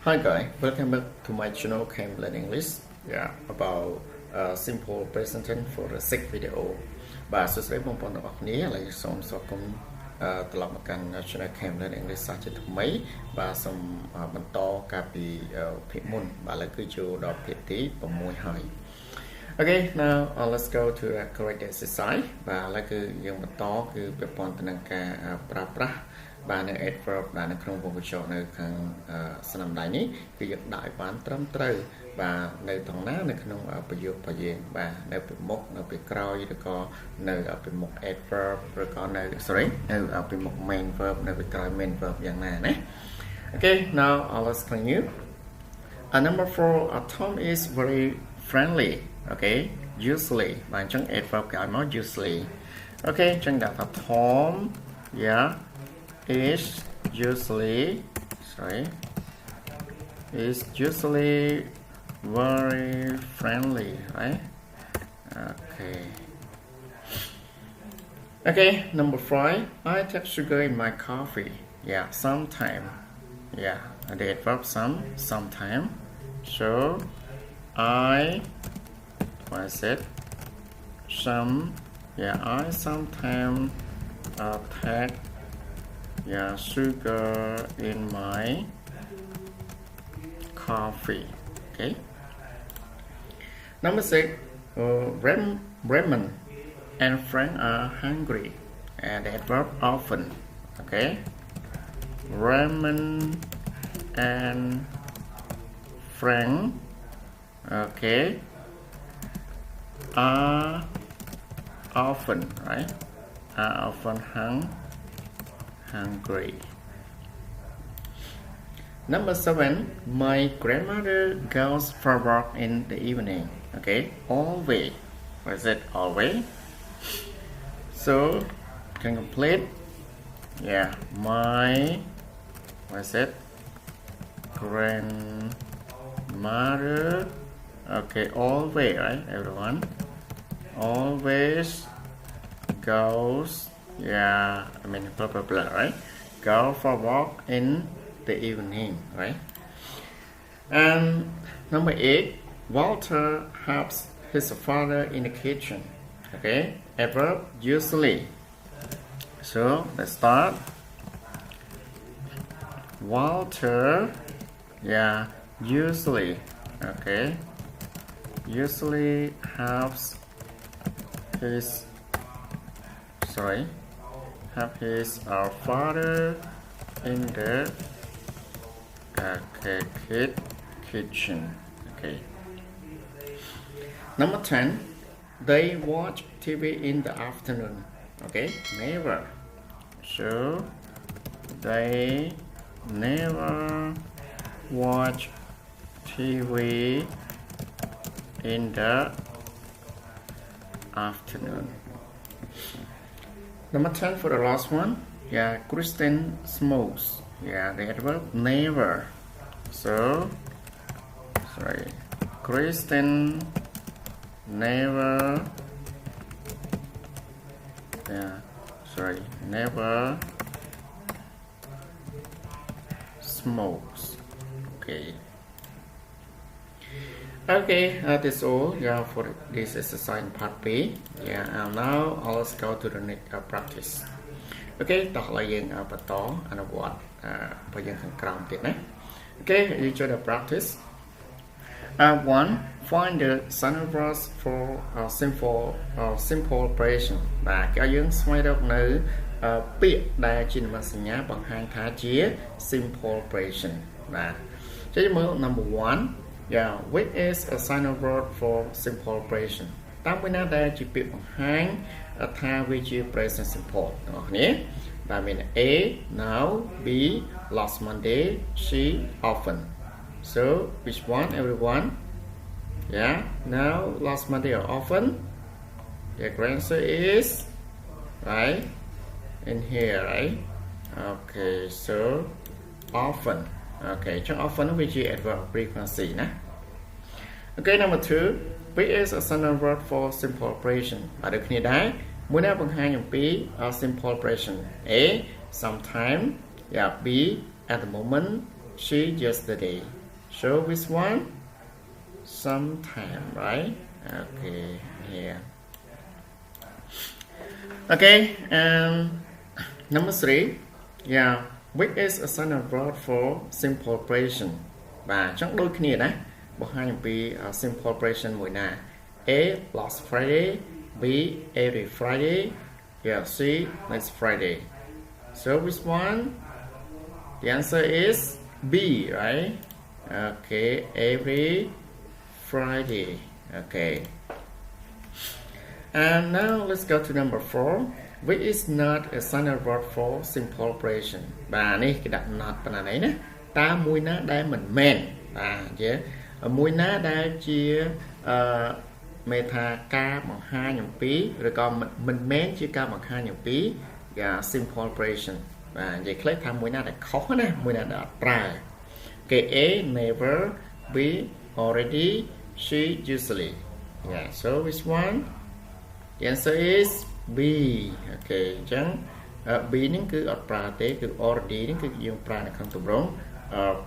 Hi guys, welcome back to my channel Cam Learn English. Yeah, about simple present tense for the sixth video. បាទសួស្តីបងប្អូនទាំងអស់គ្នាឥឡូវសូមស្វាគមន៍ត្រឡប់មកកាន់ channel Cam Learn English សាជាថ្មីបាទសូមបន្តការពីភាគមុនបាទឥឡូវគឺចូលដល់ភាគទី6ហើយ Okay, now let's go to a correct exercise បាទឥឡូវគឺយើងបន្តគឺពាក់ព័ន្ធទៅនឹងការប្រើប្រាស់បាទនៅ adverb ដែលនៅក្នុងវងកញ្ចក់នៅខាងស្នាមដៃនេះគឺយើងដាក់ឲ្យបានត្រឹមត្រូវបាទនៅត្រង់ណានៅក្នុងប្រយោគរបស់យើងបាទនៅពីមុខនៅពីក្រោយឬក៏នៅពីមុខ adverb ឬក៏នៅ sorry នៅពីមុខ main verb នៅពីក្រោយ main verb យ៉ាងណាណា Okay, now let's continue. Number 4, Tom is very friendly. Okay, usually បាទអញ្ចឹង adverb គេឲ្យមក usually. Okay អញ្ចឹងដាក់ថា Tom yeah is usually very friendly, right? Okay, number 5, I take sugar in my coffee. Yeah, sometime. Yeah, the adverb sometime. So I sometimes take sugar in my coffee. Okay. Number 6, Raymond and Frank are hungry. And the adverb often. Okay. Raymond and Frank, okay, are often, right? Are often hungry. Number 7, my grandmother goes for work in the evening. Okay, always. What is it? Always. So can complete. Yeah, my grandmother. Okay, always, right, everyone? Always goes. Yeah, I mean blah blah blah, right? Go for walk in the evening, right? And number 8, Walter helps his father in the kitchen. Okay, adverb usually. So let's start. Walter, yeah, usually, okay, usually helps his father in the kitchen. Okay. Number 10, they watch TV in the afternoon. Okay, never. So they never watch TV in the afternoon. Number 10 for the last one. Yeah, Kristen smokes. Yeah, the adverb never. So, Kristen never. Never smokes. Okay. Okay, that's all. Yeah, for this exercise part B. Yeah, and now let's go to the next practice. Okay, តោះឥឡូវយើងបន្តអនុវត្តរបស់យើងខាងក្រោមទៀតណា Okay, you join the practice. 1. Find the sign words for simple operation. បាទគេឲ្យយើងស្វែងរកនៅពាក្យដែលជានិមិត្តសញ្ញាបង្ហាញថាជា simple operation. បាទចុះមើល number 1. Yeah, which is a sign word for simple operation. តាមមួយណាដែលជាពាក្យបង្ហាញថាវាជា present simple ទាំងអស់គ្នាដែលមាន A now, B last Monday, C often. So which one, everyone? Yeah, now last Monday or often? The answer is right in here, right? Okay, so often. Okay, so often which is adverb frequency, nah? Okay, number 2, which is a synonym word for simple operation. បាទដូចគ្នាដែរមួយណាបង្ហាញអំពី simple operation. A, sometime. Yeah, B, at the moment. C, she yesterday so which one sometime right okay here okay number 3 yeah which is a standard word for simple operation បាទអញ្ចឹងដូចគ្នាណាបង្ហាញអំពី simple operation មួយណា A last Friday B every Friday yeah C next Friday so which one the answer is B right okay every Friday okay and now let's go to number 4 which is not a standard word for simple operation បាទនេះគេដាក់ not ប៉ុណ្ណានេះណាតើមួយណាដែលមិនមែនបាទជាមួយណាដែលជាមេថាការបង្ហាញអំពីឬក៏មិនមែនជាការបង្ហាញអំពី simple operation បាទនិយាយខ្លីថាមួយណាដែលខុសណាមួយណាដែលអត់ប្រើគេ A never B already she usually yeah so which one the answer is B okay អញ្ចឹង B នេះគឺអត់ប្រើទេគឺ already នេះគឺយើងប្រើនៅក្នុងទម្រង់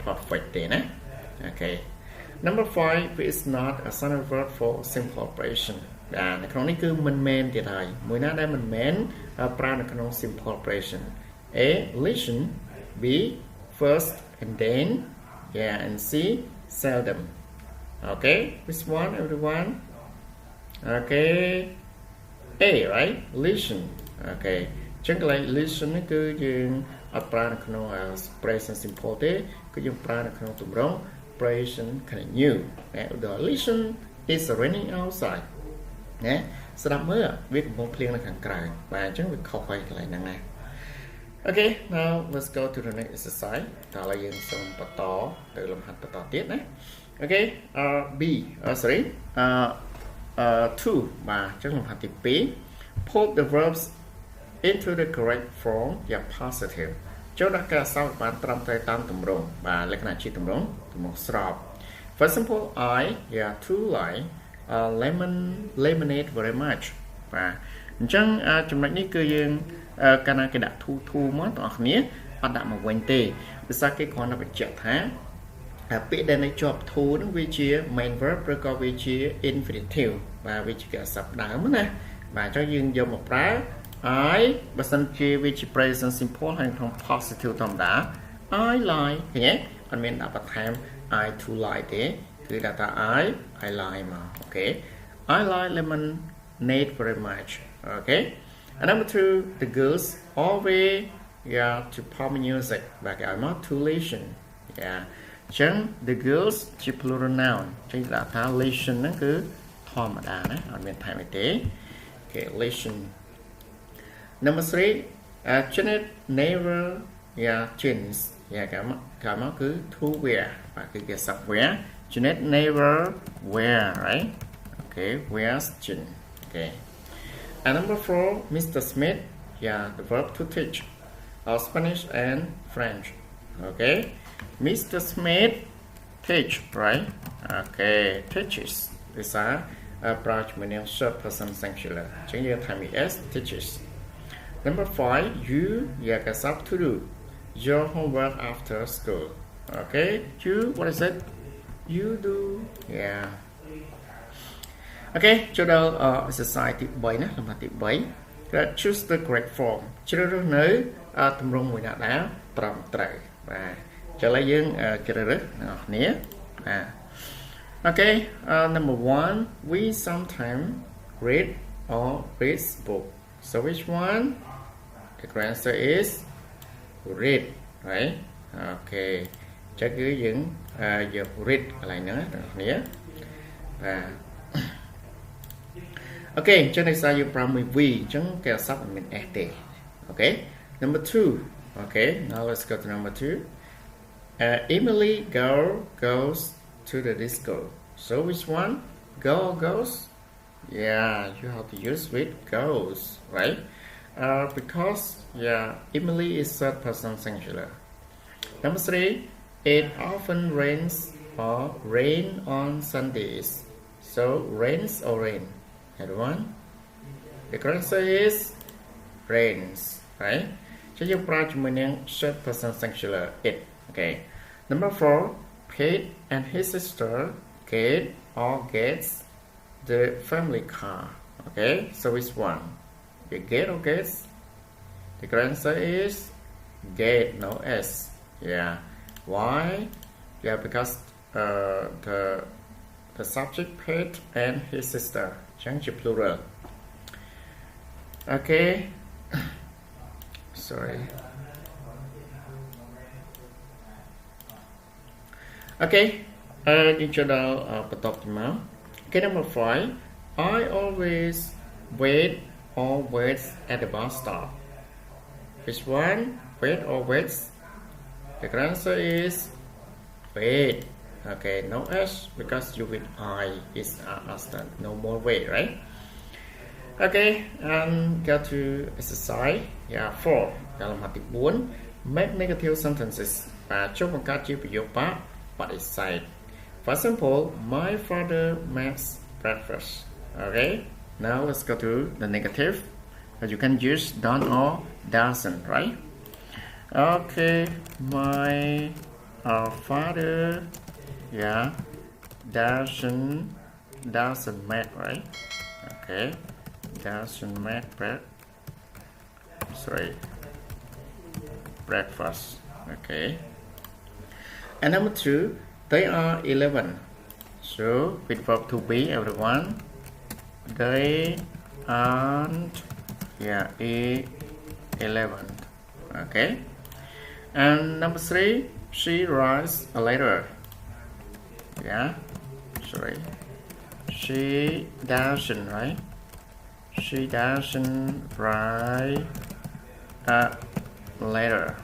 perfect ទេណា okay number 5 is not a standard word for simple operation បាទនៅក្នុងនេះគឺមិនមែនទៀតហើយមួយណាដែលមិនមែនប្រើនៅក្នុង simple operation A listen B first and then yeah and C seldom okay which one everyone okay A right listen okay ចឹងកន្លែង listen នេះគឺយើងអត់ប្រើនៅក្នុង present simple ទេគឺយើងប្រើនៅក្នុងទម្រង់ present continuous ណា the listen is raining outside ណាស្ដាប់មើលវាកំពុងភ្លៀងនៅខាងក្រៅបាទអញ្ចឹងវាខុសហើយកន្លែងហ្នឹងណា okay now let's go to the next exercise តើឥឡូវយើងសូមបន្តទៅលំហាត់បន្តទៀតណា okay B sorry 2បាទអញ្ចឹងលំហាត់ទី2 put the verbs into the correct form យ៉ាង positive ចូលដាក់ការសោតបានត្រឹមត្រូវតាមទម្រង់បាទលក្ខណៈជាទម្រង់ស្រប for example I yeah to like lemonade very much បាទអញ្ចឹងចំណុចនេះគឺយើងកាលណាគេដាក់ to មកបងប្អូនគ្នាអត់ដាក់មកវិញទេដោយសារគេគ្រាន់តែបញ្ជាក់ថាពាក្យដែលនៅជាប់ to ហ្នឹងវាជា main verb ឬក៏វាជា infinitive បាទវាជាការសព្ទដើមណាបាទអញ្ចឹងយើងយកមកប្រើ I បើសិនជាវាជា present simple ហើយក្នុង positive ធម្មតា I like ឃើញទេអត់មានដាក់បន្ថែម I to like ទេគឺដាក់ថា I like មកអូខេ I like lemonade very much okay and number 2 the girls always yeah to pop music បាទគេឲ្យមក to listen yeah អញ្ចឹង the girls ជា plural noun អញ្ចឹងដាក់ថា listen ហ្នឹងគឺធម្មតាណាអត់មានថែមអីទេអូខេ listen number 3 Janet never yeah jeans yeah កាលមកគឺ to wear បាទគឺគេសាប់ wear Janet never wear right okay wears jeans okay and number 4 Mr. Smith yeah the verb to teach Spanish and French okay Mr. Smith teach right okay teaches these are pronoun short person singular អញ្ចឹងយើងថា es teaches number 5 you yeah get up to do your homework after school okay you what is it you do yeah okay ចូលដល់ exercise ទី3ណាលំហាត់ទី3គឺ choose the correct form ជ្រើសរើសនៅទម្រង់មួយណាដែលត្រឹមត្រូវបាទចូលឥឡូវយើងជ្រើសរើសអ្នកនរគ្នាបាទ okay number 1 we sometimes read or read book so which one the correct answer is read right okay ចឹងគឺយើងយក read កន្លែងហ្នឹងអ្នកនរគ្នាបាទ okay អញ្ចឹងដោយសារយើងប្រើមួយ v អញ្ចឹងគេអត់សັບមិនមាន s ទេ okay number 2 okay now let's go to number 2 Emily goes to the disco so which one go or goes yeah you have to use with goes right because yeah Emily is third person singular number 3 it often rains or rain on Sundays so rains or rain everyone the correct answer is rains right ចឹងយើងប្រើជាមួយនឹង third person singular it okay Number 4, Pete and his sister get or gets the family car. Okay, so which one? You get or gets? The correct answer is get, no S. Yeah. Why? Yeah, because the subject Pete and his sister, change to plural. Okay. Sorry. Okay. Đi cho đâu bắt đầu thì máu. Okay, number 5. I always wait or waits at the bus stop. Which one? Wait or waits? The correct answer is wait. Okay, no S because you with I is constant. No more wait, right? Okay, and go to exercise. Yeah, 4. Dalam hati 4. Make negative sentences. Và chốt một cách chữ biểu pháp particide. For example, my father makes breakfast. Okay, now let's go to the negative. You can use don't or doesn't, right? Okay, my father, yeah, doesn't make, right? Okay, doesn't make breakfast. Okay, and number 2, they are 11. So with verb to be, everyone, they aren't, yeah, 11. Okay, and number 3, she writes a letter. Yeah, sorry, she doesn't, right? She doesn't write a letter.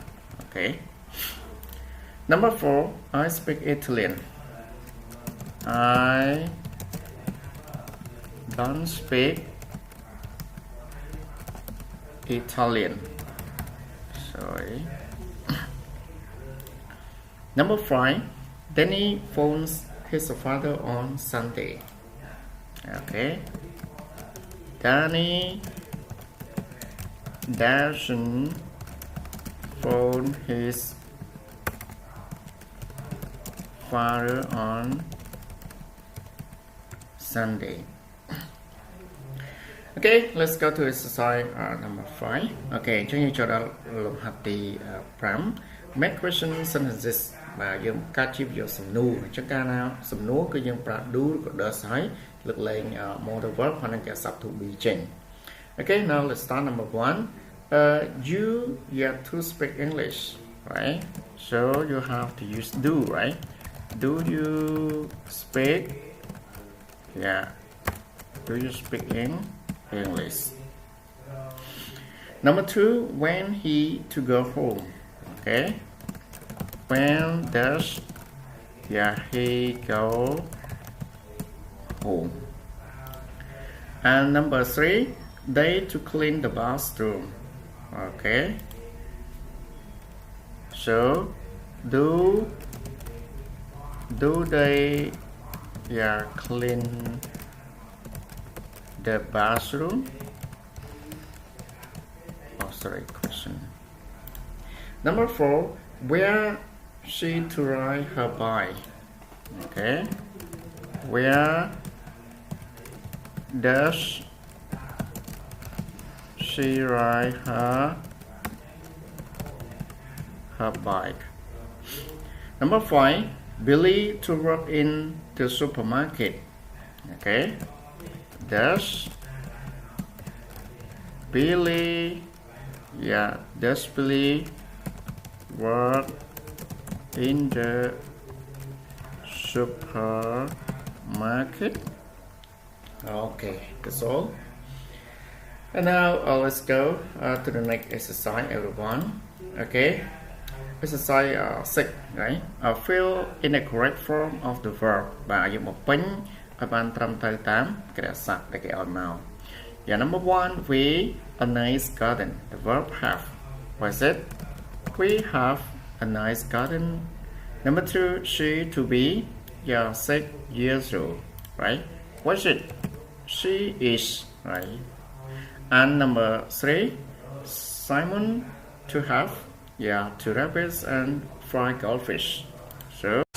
Okay. Number 4, I speak Italian. I don't speak Italian. Sorry. Number 5, Danny phones his father on Sunday. Okay. Danny doesn't phone his father on Sunday. Okay, let's go to exercise number 5. Okay, cho như cho đó lục hạt tì 5. Make question sentences và dùng các chi vô sầm nu cho ca nào sầm nu cứ dùng pra do của đỡ sái lực lên modal verb hoặc là cả sub to be change. Okay, now let's start number 1. You have to speak English, right? So you have to use do, right? Do you speak? Yeah. Do you speak in English? Number 2, when he to go home. Okay. When does he go home? And number 3, they to clean the bathroom. Okay. So do they clean the bathroom? Oh, sorry, question. Number 4, where she to ride her bike? Okay. Where does she ride her bike? Number 5, Billy to work in the supermarket. Okay. Does Billy work in the supermarket? Okay, that's all. And now let's go to the next exercise, everyone. Okay, exercise 6, right? Fill in the correct form of the verb. Và dùng một pính ở ban trầm tới 8 cái đã sạc để cái on màu. Yeah, number 1, we a nice garden. The verb have. What is it? We have a nice garden. Number 2, she to be 6 years old, right? What is it? She is, right? And number 3, Simon to have 2 rabbits and 5 goldfish. so